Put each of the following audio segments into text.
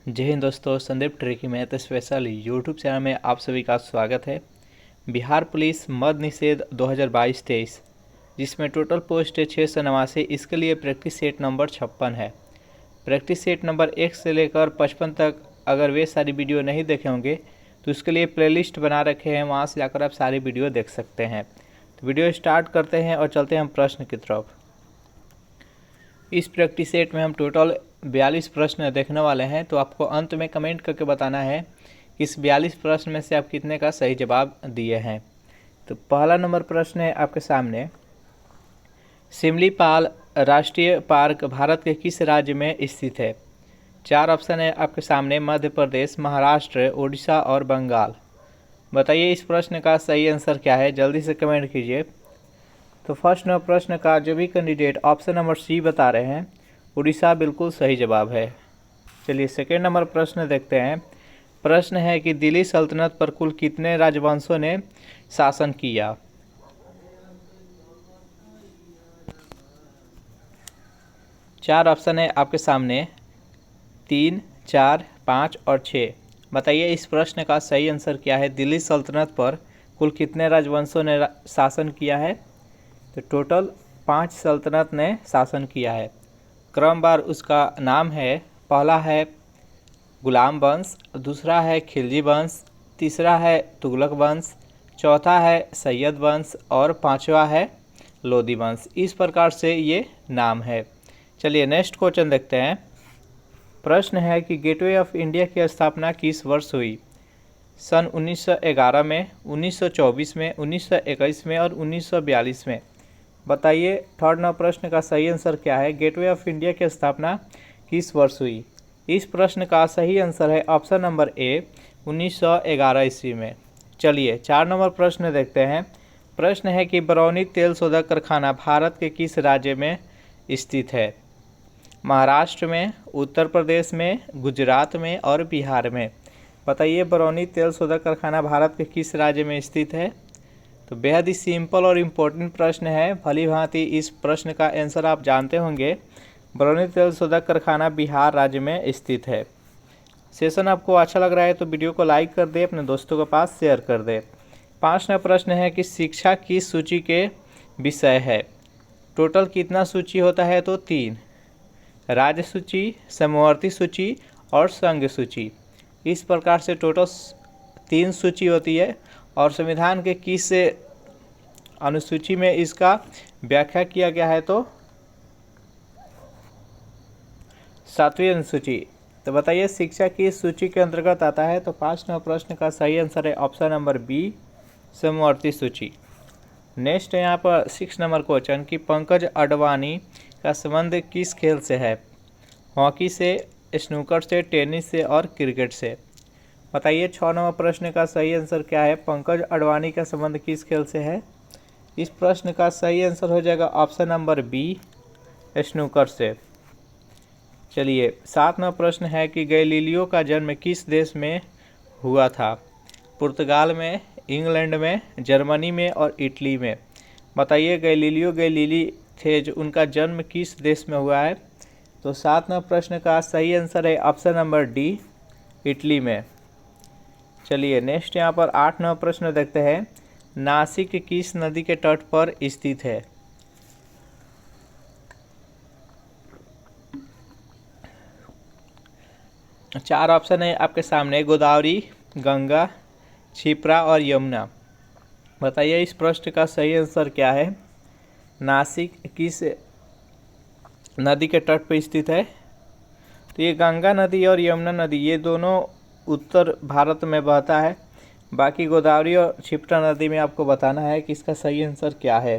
जय हिंद दोस्तों, Sandeep tricky math special YouTube channel में आप सभी का स्वागत है। बिहार पुलिस मद निषेध 2022-23 जिसमें टोटल पोस्ट है 689। इसके लिए प्रैक्टिस सेट नंबर 56 है। प्रैक्टिस सेट नंबर 1 से लेकर 55 तक अगर वे सारी वीडियो नहीं देखे होंगे तो उसके लिए प्लेलिस्ट बना रखे हैं, वहाँ से जाकर आप सारी वीडियो देख सकते हैं। तो वीडियो स्टार्ट करते हैं और चलते हैं हम प्रश्न की तरफ। इस प्रैक्टिस सेट में हम टोटल 42 प्रश्न देखने वाले हैं, तो आपको अंत में कमेंट करके बताना है कि इस 42 प्रश्न में से आप कितने का सही जवाब दिए हैं। तो पहला नंबर प्रश्न है आपके सामने, सिमलीपाल राष्ट्रीय पार्क भारत के किस राज्य में स्थित है? 4 ऑप्शन है आपके सामने, मध्य प्रदेश, महाराष्ट्र, उड़ीसा और बंगाल। बताइए इस प्रश्न का सही आंसर क्या है, जल्दी से कमेंट कीजिए। तो फर्स्ट नंबर प्रश्न का जो भी कैंडिडेट ऑप्शन नंबर सी बता रहे हैं, उड़ीसा बिल्कुल सही जवाब है। चलिए सेकेंड नंबर प्रश्न देखते हैं। प्रश्न है कि दिल्ली सल्तनत पर कुल कितने राजवंशों ने शासन किया? चार ऑप्शन है आपके सामने, 3, 4, 5 और 6। बताइए इस प्रश्न का सही आंसर क्या है, दिल्ली सल्तनत पर कुल कितने राजवंशों ने शासन किया है? तो टोटल 5 सल्तनत ने शासन किया है। क्रमवार उसका नाम है, पहला है गुलाम वंश, दूसरा है खिलजी वंश, तीसरा है तुगलक वंश, चौथा है सैयद वंश और पांचवा है लोदी वंश। इस प्रकार से ये नाम है। चलिए नेक्स्ट क्वेश्चन देखते हैं। प्रश्न है कि गेटवे ऑफ इंडिया की स्थापना किस वर्ष हुई? सन 1911 में, 1924 में, 1921 में और 1942 में। बताइए थर्ड नंबर प्रश्न का सही आंसर क्या है, गेटवे ऑफ इंडिया की स्थापना किस वर्ष हुई? इस प्रश्न का सही आंसर है ऑप्शन नंबर ए, 1911 ईस्वी में। चलिए 4 नंबर प्रश्न देखते हैं। प्रश्न है कि बरौनी तेल शोधक कारखाना भारत के किस राज्य में स्थित है? महाराष्ट्र में, उत्तर प्रदेश में, गुजरात में और बिहार में। बताइए बरौनी तेल शोधक कारखाना भारत के किस राज्य में स्थित है? तो बेहद ही सिंपल और इम्पोर्टेंट प्रश्न है, भली भांति इस प्रश्न का आंसर आप जानते होंगे। बरौनी तेल शोधक कारखाना बिहार राज्य में स्थित है। सेशन आपको अच्छा लग रहा है तो वीडियो को लाइक कर दे, अपने दोस्तों के पास शेयर कर दे। 5 नंबर प्रश्न है कि शिक्षा किस सूची के विषय है? टोटल कितना सूची होता है? तो 3, राज्य सूची, समवर्ती सूची और संघ सूची। इस प्रकार से टोटल 3 सूची होती है और संविधान के किस अनुसूची में इसका व्याख्या किया गया है? तो 7वीं अनुसूची। तो बताइए शिक्षा की सूची के अंतर्गत आता है? तो 5 नंबर प्रश्न का सही आंसर है ऑप्शन नंबर बी, समवर्ती सूची। नेक्स्ट है यहाँ पर 6 नंबर क्वेश्चन कि पंकज अडवाणी का संबंध किस खेल से है? हॉकी से, स्नूकर से, टेनिस से और क्रिकेट से। बताइए 6 नंबर प्रश्न का सही आंसर क्या है, पंकज अडवाणी का संबंध किस खेल से है? इस प्रश्न का सही आंसर हो जाएगा ऑप्शन नंबर बी, स्नूकर से। चलिए 7 नंबर प्रश्न है कि गैलीलियो का जन्म किस देश में हुआ था? पुर्तगाल में, इंग्लैंड में, जर्मनी में और इटली में। बताइए गैलीलियो गैलीली थे जो उनका जन्म किस देश में हुआ है? तो 7 नंबर प्रश्न का सही आंसर है ऑप्शन नंबर डी, इटली में। चलिए नेक्स्ट यहाँ पर 8 नंबर प्रश्न देखते हैं। नासिक किस नदी के तट पर स्थित है? चार ऑप्शन है आपके सामने, गोदावरी, गंगा, क्षिप्रा और यमुना। बताइए इस प्रश्न का सही आंसर क्या है, नासिक किस नदी के तट पर स्थित है? तो ये गंगा नदी और यमुना नदी ये दोनों उत्तर भारत में बहता है। बाकी गोदावरी और क्षिप्रा नदी में आपको बताना है कि इसका सही आंसर क्या है।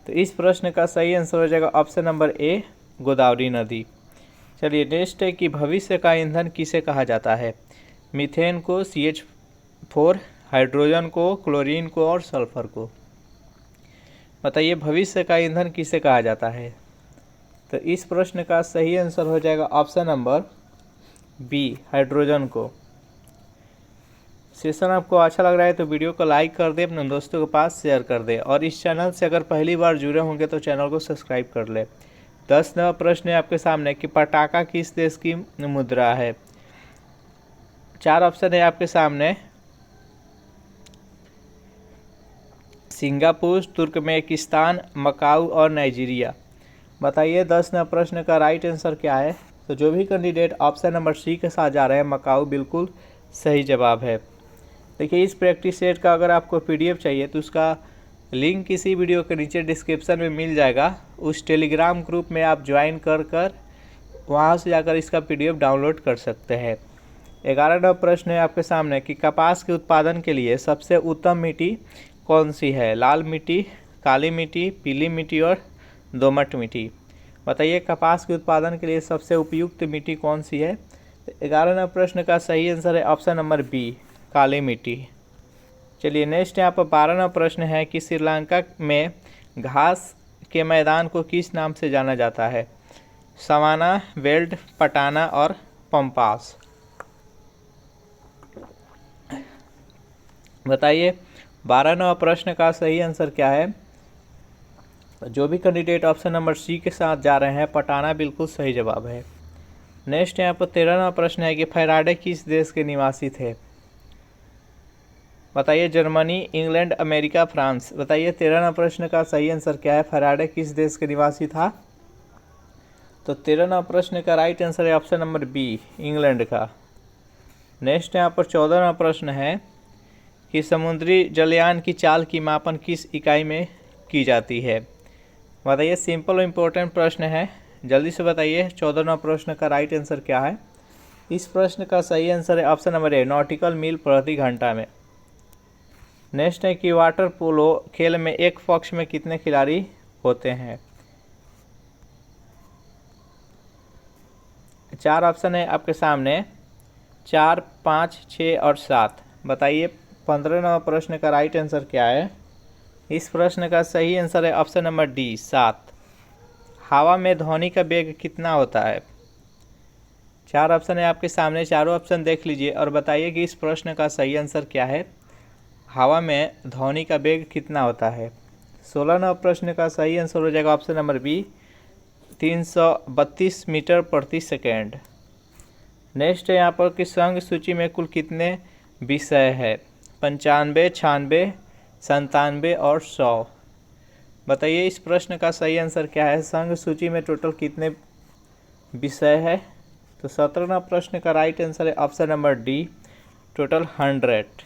तो इस प्रश्न का सही आंसर हो जाएगा ऑप्शन नंबर ए, गोदावरी नदी। चलिए नेक्स्ट है कि भविष्य का ईंधन किसे कहा जाता है? मीथेन को, CH4, हाइड्रोजन को, क्लोरीन को और सल्फर को। बताइए भविष्य का ईंधन किसे कहा जाता है? तो इस प्रश्न का सही आंसर हो जाएगा ऑप्शन नंबर बी, हाइड्रोजन को। सेशन आपको अच्छा लग रहा है तो वीडियो को लाइक कर दे, अपने दोस्तों के पास शेयर कर दे और इस चैनल से अगर पहली बार जुड़े होंगे तो चैनल को सब्सक्राइब कर ले। 10 नंबर प्रश्न है आपके सामने कि पटाखा किस देश की मुद्रा है? चार ऑप्शन है आपके सामने, सिंगापुर, तुर्कमेनिस्तान, मकाऊ और नाइजीरिया। बताइए 10 नंबर प्रश्न का राइट आंसर क्या है। तो जो भी कैंडिडेट ऑप्शन नंबर सी के साथ जा रहे हैं, मकाऊ, बिल्कुल सही जवाब है। देखिए इस प्रैक्टिस सेट का अगर आपको पीडीएफ चाहिए तो उसका लिंक किसी वीडियो के नीचे डिस्क्रिप्शन में मिल जाएगा। उस टेलीग्राम ग्रुप में आप ज्वाइन कर वहाँ से जाकर इसका पीडीएफ डाउनलोड कर सकते हैं। 11 नंबर प्रश्न है आपके सामने कि कपास के उत्पादन के लिए सबसे उत्तम मिट्टी कौन सी है। लाल मिट्टी, काली मिट्टी, पीली मिट्टी और दोमट मिट्टी। बताइए कपास के उत्पादन के लिए सबसे उपयुक्त मिट्टी कौन सी है। 11 नंबर प्रश्न का सही आंसर है ऑप्शन नंबर बी, काली मिट्टी। चलिए नेक्स्ट यहाँ पर 12 नंबर प्रश्न है कि श्रीलंका में घास के मैदान को किस नाम से जाना जाता है। सवाना, वेल्ड, पटाना और पंपास। बताइए 12 नंबर प्रश्न का सही आंसर क्या है। जो भी कैंडिडेट ऑप्शन नंबर सी के साथ जा रहे हैं, पटाना बिल्कुल सही जवाब है। नेक्स्ट यहाँ पर 13 नंबर प्रश्न है कि फैराडे किस देश के निवासी थे। बताइए जर्मनी, इंग्लैंड, अमेरिका, फ्रांस। बताइए 13 नंबर प्रश्न का सही आंसर क्या है। फैराडे किस देश के निवासी था। तो 13 नंबर प्रश्न का राइट आंसर है ऑप्शन नंबर बी, इंग्लैंड का। नेक्स्ट यहाँ पर 14 नंबर प्रश्न है कि समुद्री जलयान की चाल की मापन किस इकाई में की जाती है। बताइए सिंपल और इम्पोर्टेंट प्रश्न है, जल्दी से बताइए 14 नंबर प्रश्न का राइट आंसर क्या है। इस प्रश्न का सही आंसर है ऑप्शन नंबर ए, नॉटिकल मील प्रति घंटा में। नेक्स्ट है कि वाटर पोलो खेल में एक पक्ष में कितने खिलाड़ी होते हैं। 4 ऑप्शन है आपके सामने, 4, 5, 6 और 7। बताइए 15 नंबर प्रश्न का राइट आंसर क्या है। इस प्रश्न का सही आंसर है ऑप्शन नंबर डी, 7। हवा में ध्वनि का वेग कितना होता है। 4 ऑप्शन है आपके सामने, चारों ऑप्शन देख लीजिए और बताइए कि इस प्रश्न का सही आंसर क्या है। हवा में ध्वनि का वेग कितना होता है। 16 नंबर प्रश्न का सही आंसर हो जाएगा ऑप्शन नंबर बी, 332 मीटर प्रति सेकेंड। नेक्स्ट है यहाँ पर कि संघ सूची में कुल कितने विषय है। 95, 96, 97 और 100। बताइए इस प्रश्न का सही आंसर क्या है। संघ सूची में टोटल कितने विषय है। तो 17वां प्रश्न का राइट आंसर है ऑप्शन नंबर डी, टोटल 100।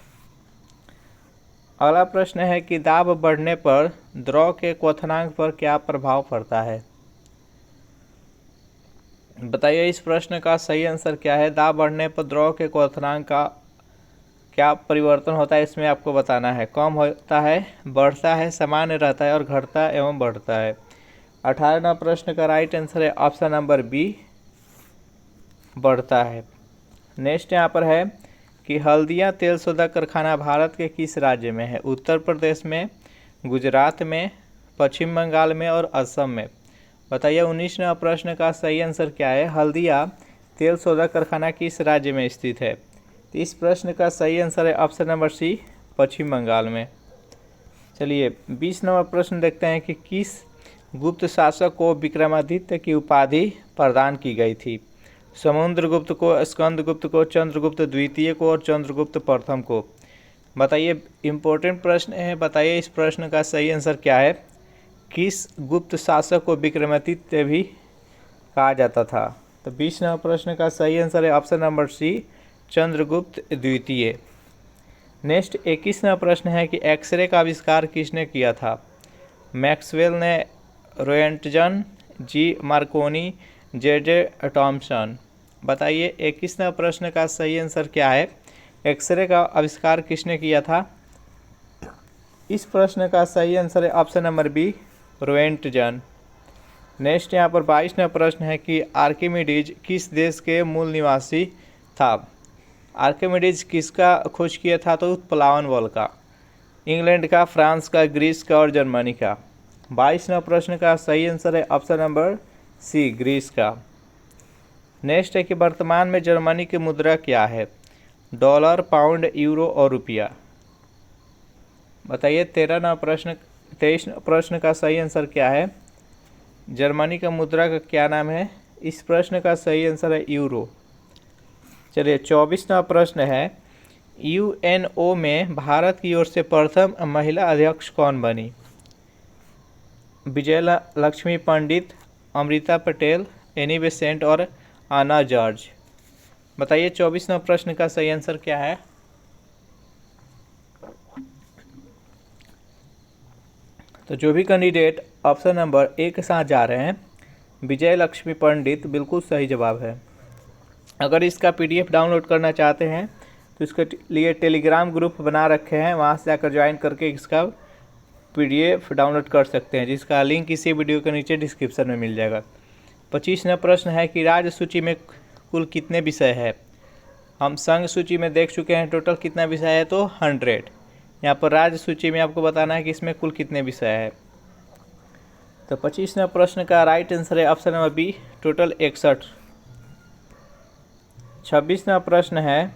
अगला प्रश्न है कि दाब बढ़ने पर द्रव के क्वथनांक पर क्या प्रभाव पड़ता है। बताइए इस प्रश्न का सही आंसर क्या है। दाब बढ़ने पर द्रव के क्वथनांक का क्या परिवर्तन होता है, इसमें आपको बताना है। कम होता है, बढ़ता है, सामान्य रहता है और घटता एवं बढ़ता है। 18वां प्रश्न का राइट आंसर है ऑप्शन नंबर बी, बढ़ता है। नेक्स्ट यहाँ पर है कि हल्दिया तेल सोदा कारखाना भारत के किस राज्य में है। उत्तर प्रदेश में, गुजरात में, पश्चिम बंगाल में और असम में। बताइए 19वां प्रश्न का सही आंसर क्या है। हल्दिया तेल सोदा कारखाना किस राज्य में स्थित है। तो इस प्रश्न का सही आंसर है ऑप्शन नंबर सी, पश्चिम बंगाल में। चलिए 20 नंबर प्रश्न देखते हैं कि किस गुप्त शासक को विक्रमादित्य की उपाधि प्रदान की गई थी। समुद्रगुप्त को, स्कंदगुप्त को, चंद्रगुप्त द्वितीय को और चंद्रगुप्त प्रथम को। बताइए इंपॉर्टेंट प्रश्न है, बताइए इस प्रश्न का सही आंसर क्या है। किस गुप्त शासक को विक्रमादित्य भी कहा जाता था। तो 20 नंबर प्रश्न का सही आंसर है ऑप्शन नंबर सी, चंद्रगुप्त द्वितीय। नेक्स्ट 21 नंबर प्रश्न है कि एक्सरे का आविष्कार किसने किया था। मैक्सवेल ने, रोएंटजन, जी मार्कोनी, जे टॉमसन। बताइए 21 नंबर प्रश्न का सही आंसर क्या है। एक्सरे का आविष्कार किसने किया था। इस प्रश्न का सही आंसर है option number B, roentgen. Next यहाँ पर 22 नंबर प्रश्न है कि आर्किमिडीज किस देश के मूल निवासी था। आर्किमिडीज किसका खोज किया था। तो उत्प्लावन बल का। इंग्लैंड का, फ्रांस का, ग्रीस का और जर्मनी का। 22 नंबर प्रश्न का सही आंसर है ऑप्शन नंबर सी, ग्रीस का। नेक्स्ट है कि वर्तमान में जर्मनी की मुद्रा क्या है। डॉलर, पाउंड, यूरो और रुपया। बताइए 23 प्रश्न का सही आंसर क्या है। जर्मनी का मुद्रा का क्या नाम है। इस प्रश्न का सही आंसर है यूरो। चलिए 24वां प्रश्न है, यूएनओ में भारत की ओर से प्रथम महिला अध्यक्ष कौन बनी? विजय लक्ष्मी पंडित, अमृता पटेल, एनी बेसेंट और आना जॉर्ज। बताइए 24वां प्रश्न का सही आंसर क्या है? तो जो भी कैंडिडेट ऑप्शन नंबर ए के साथ जा रहे हैं, विजय लक्ष्मी पंडित, बिल्कुल सही जवाब है। अगर इसका पीडीएफ डाउनलोड करना चाहते हैं तो इसके लिए टेलीग्राम ग्रुप बना रखे हैं, वहां से जाकर ज्वाइन करके इसका पीडीएफ डाउनलोड कर सकते हैं, जिसका लिंक इसी वीडियो के नीचे डिस्क्रिप्शन में मिल जाएगा। 25वां प्रश्न है कि राज्य सूची में कुल कितने विषय है? हम संघ सूची में देख चुके हैं टोटल कितना विषय है, तो 100। यहाँ पर राज्य सूची में आपको बताना है कि इसमें कुल कितने विषय है। तो 25वां प्रश्न का राइट आंसर है ऑप्शन नंबर बी, टोटल 61। 26वां प्रश्न है,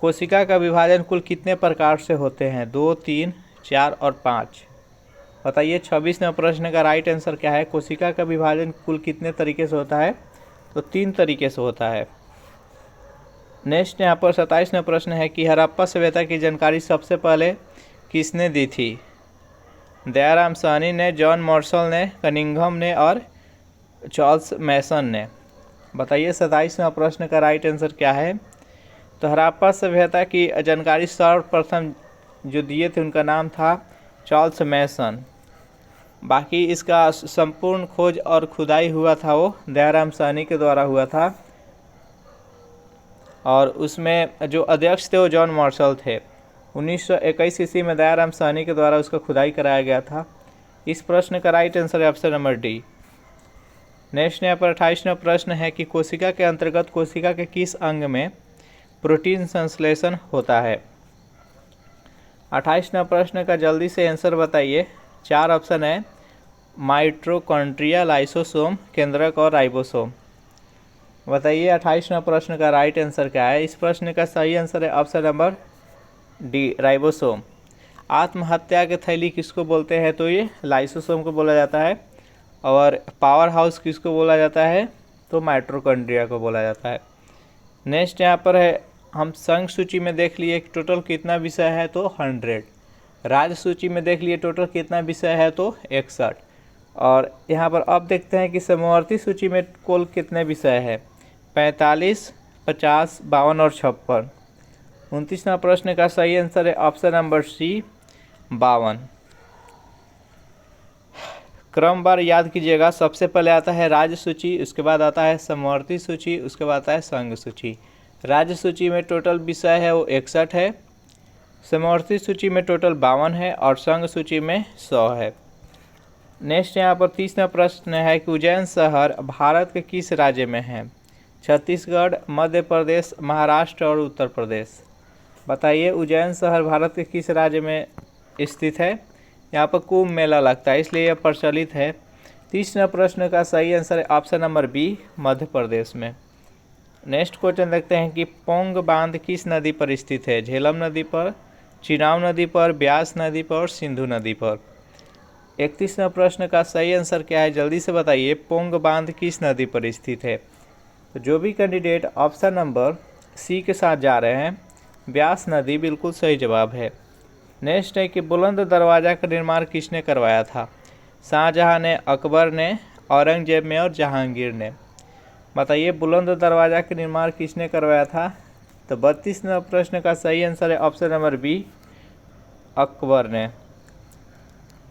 कोशिका का विभाजन कुल कितने प्रकार से होते हैं? 2, 3, 4 और 5। बताइए 26वां प्रश्न का राइट आंसर क्या है? कोशिका का विभाजन कुल कितने तरीके से होता है? तो 3 तरीके से होता है। नेक्स्ट यहाँ पर 27वां प्रश्न है कि हड़प्पा सभ्यता की जानकारी सबसे पहले किसने दी थी? दयाराम साहनी ने, जॉन मार्शल ने, कनिंघम ने और चार्ल्स मैसन ने। बताइए 27वां प्रश्न का राइट आंसर क्या है? तो हड़प्पा सभ्यता की जानकारी सर्वप्रथम जो दिए थे उनका नाम था चार्ल्स मैसन। बाकी इसका संपूर्ण खोज और खुदाई हुआ था वो दयाराम साहनी के द्वारा हुआ था, और उसमें जो अध्यक्ष थे वो जॉन मार्शल थे। 1921 ईस्वी में दयाराम साहनी के द्वारा उसका खुदाई कराया गया था। इस प्रश्न का राइट आंसर है ऑप्शन नंबर डी। नेक्स्ट यहाँ पर 28वां प्रश्न है कि कोशिका के अंतर्गत कोशिका के किस अंग में प्रोटीन संश्लेषण होता है? 28वां प्रश्न का जल्दी से आंसर बताइए। 4 ऑप्शन है, माइटोकॉन्ड्रिया, लाइसोसोम, केंद्रक और राइबोसोम। बताइए 28वां प्रश्न का राइट आंसर क्या है? इस प्रश्न का सही आंसर है ऑप्शन नंबर डी, राइबोसोम। आत्महत्या के थैली किसको बोलते हैं? तो ये लाइसोसोम को बोला जाता है। और पावर हाउस किसको बोला जाता है? तो माइटोकॉन्ड्रिया को बोला जाता है। नेक्स्ट यहाँ पर है, हम संघ सूची में देख लिए टोटल कितना विषय है, तो 100। राज्य सूची में देख लिए टोटल कितना विषय है, तो 61। और यहाँ पर अब देखते हैं कि समवर्ती सूची में कुल कितने विषय है? 45, 50, 52 और 56। 29वां प्रश्न का सही आंसर है ऑप्शन नंबर सी, 52। क्रमवार याद कीजिएगा, सबसे पहले आता है राज्य सूची, उसके बाद आता है समवर्ती सूची, उसके बाद आता है संघ सूची। राज्य सूची में टोटल विषय है वो 61 है, समवर्ती सूची में टोटल 52 है और संघ सूची में 100 है। नेक्स्ट यहाँ पर 30वां प्रश्न है कि उज्जैन शहर भारत के किस राज्य में है? छत्तीसगढ़, मध्य प्रदेश, महाराष्ट्र और उत्तर प्रदेश। बताइए उज्जैन शहर भारत के किस राज्य में स्थित है? यहाँ पर कुंभ मेला लगता है इसलिए यह प्रचलित है। 30वां प्रश्न का सही आंसर है option number B, Madhya Pradesh में। नेक्स्ट क्वेश्चन देखते हैं कि पोंग बांध किस नदी पर स्थित है? झेलम नदी पर, चिनाब नदी पर, ब्यास नदी पर और सिंधु नदी पर। 31वां प्रश्न का सही आंसर क्या है? जल्दी से बताइए, पोंग बांध किस नदी पर स्थित है? तो जो भी कैंडिडेट ऑप्शन नंबर सी के साथ जा रहे हैं, ब्यास नदी, बिल्कुल सही जवाब है। नेक्स्ट है कि बुलंद दरवाज़ा का निर्माण किसने करवाया था? शाहजहां ने, अकबर ने, औरंगजेब ने और जहांगीर ने। बताइए बुलंद दरवाज़ा का निर्माण किसने करवाया था? तो 32वां प्रश्न का सही आंसर है ऑप्शन नंबर बी, अकबर ने।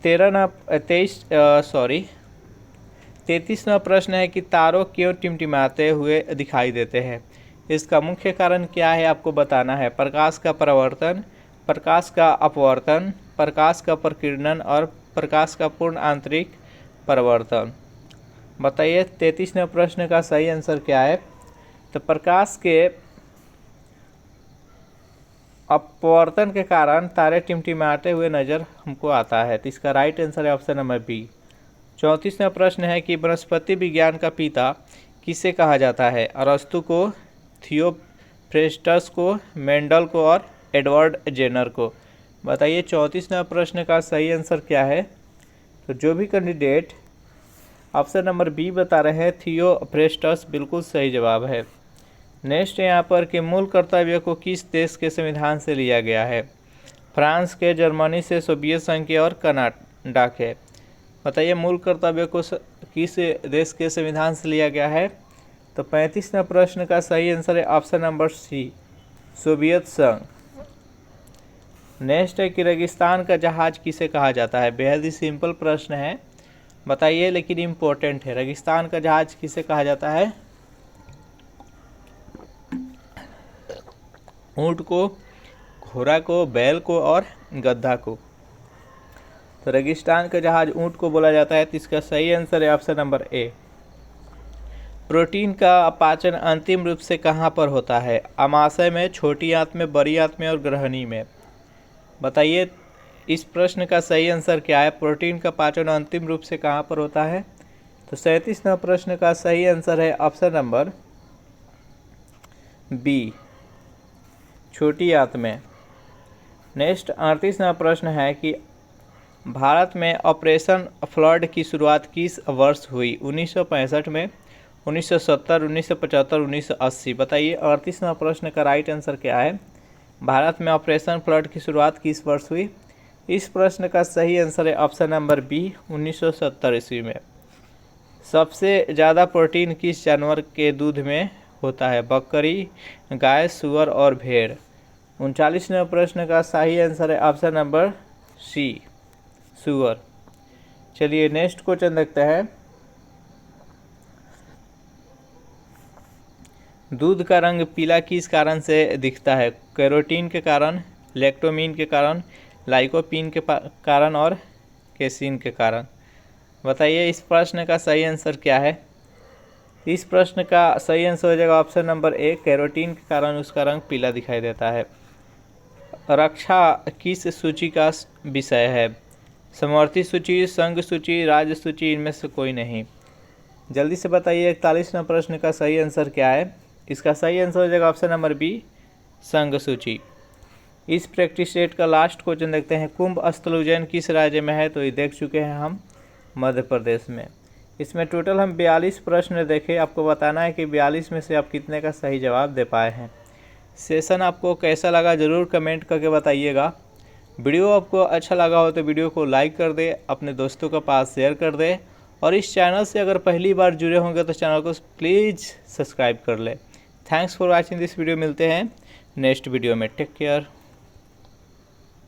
33वां प्रश्न है कि तारों क्यों टिमटिमाते हुए दिखाई देते हैं? इसका मुख्य कारण क्या है आपको बताना है। प्रकाश का परावर्तन, प्रकाश का अपवर्तन, प्रकाश का प्रकीर्णन और प्रकाश का पूर्ण आंतरिक परावर्तन। बताइए 33वें प्रश्न का सही आंसर क्या है? तो प्रकाश के अपवर्तन के कारण तारे टिमटिमाते हुए नजर हमको आता है, तो इसका राइट आंसर है ऑप्शन नंबर बी। 34वां प्रश्न है कि वनस्पति विज्ञान का पिता किसे कहा जाता है? अरस्तु को, थियोफ्रेस्टस को, मेंडल को और एडवर्ड जेनर को। बताइए 34वां प्रश्न का सही आंसर क्या है? तो जो भी कैंडिडेट ऑप्शन नंबर बी बता रहे हैं, थियोफ्रेस्टस, बिल्कुल सही जवाब है। नेक्स्ट यहाँ पर कि मूल कर्तव्य को किस देश के संविधान से लिया गया है? फ्रांस के, जर्मनी से, सोवियत संघ के और कनाडा के। बताइए मूल कर्तव्य को किस देश के संविधान से लिया गया है? तो 35वें प्रश्न का सही आंसर है ऑप्शन नंबर सी, सोवियत संघ। नेक्स्ट है कि रेगिस्तान का जहाज किसे कहा जाता है? बेहद ही सिंपल प्रश्न है, बताइए, लेकिन इम्पोर्टेंट है। रेगिस्तान का जहाज किसे कहा जाता है? ऊंट को, घोड़ा को, बैल को और गधा को। तो रेगिस्तान का जहाज ऊंट को बोला जाता है, तो इसका सही आंसर है ऑप्शन नंबर ए। प्रोटीन का पाचन अंतिम रूप से कहाँ पर होता है? अमाशय में, छोटी आंत में, बड़ी आंत में और ग्रहणी में। बताइए इस प्रश्न का सही आंसर क्या है? प्रोटीन का पाचन अंतिम रूप से कहाँ पर होता है? तो 37वें प्रश्न का सही आंसर है ऑप्शन नंबर बी, छोटी आंत में। नेक्स्ट 38वां प्रश्न है कि भारत में ऑपरेशन फ्लड की शुरुआत किस वर्ष हुई? 1965 में, 1970, 1975, 1980। बताइए 38वां प्रश्न का राइट आंसर क्या है? भारत में ऑपरेशन फ्लड की शुरुआत किस वर्ष हुई? इस प्रश्न का सही आंसर है ऑप्शन नंबर बी, 1970 ईस्वी में। सबसे ज़्यादा प्रोटीन किस जानवर के दूध में होता है? बकरी, गाय, सुअर और भेड़। 39वें प्रश्न का सही आंसर है ऑप्शन नंबर सी, सुअर। चलिए नेक्स्ट क्वेश्चन देखते हैं। दूध का रंग पीला किस कारण से दिखता है? कैरोटीन के कारण, लैक्टोमीन के कारण, लाइकोपीन के कारण और केसिन के कारण। बताइए इस प्रश्न का सही आंसर क्या है? इस प्रश्न का सही आंसर हो जाएगा ऑप्शन नंबर ए, कैरोटीन के कारण उसका रंग पीला दिखाई देता है। रक्षा किस सूची का विषय है? समवर्ती सूची, संघ सूची, राज्य सूची, इनमें से कोई नहीं। जल्दी से बताइए 41वें प्रश्न का सही आंसर क्या है? इसका सही आंसर हो जाएगा ऑप्शन नंबर बी, संघ सूची। इस प्रैक्टिस सेट का लास्ट क्वेश्चन देखते हैं। कुंभ स्थल उज्जैन किस राज्य में है? तो ये देख चुके हैं हम, मध्य प्रदेश में। इसमें टोटल हम 42 प्रश्न देखे। आपको बताना है कि 42 में से आप कितने का सही जवाब दे पाए हैं। सेशन आपको कैसा लगा ज़रूर कमेंट करके बताइएगा। वीडियो आपको अच्छा लगा हो तो वीडियो को लाइक कर दे, अपने दोस्तों के पास शेयर कर दे, और इस चैनल से अगर पहली बार जुड़े होंगे तो चैनल को प्लीज़ सब्सक्राइब कर ले। Thanks for watching this video. मिलते हैं नेक्स्ट वीडियो में। Take care.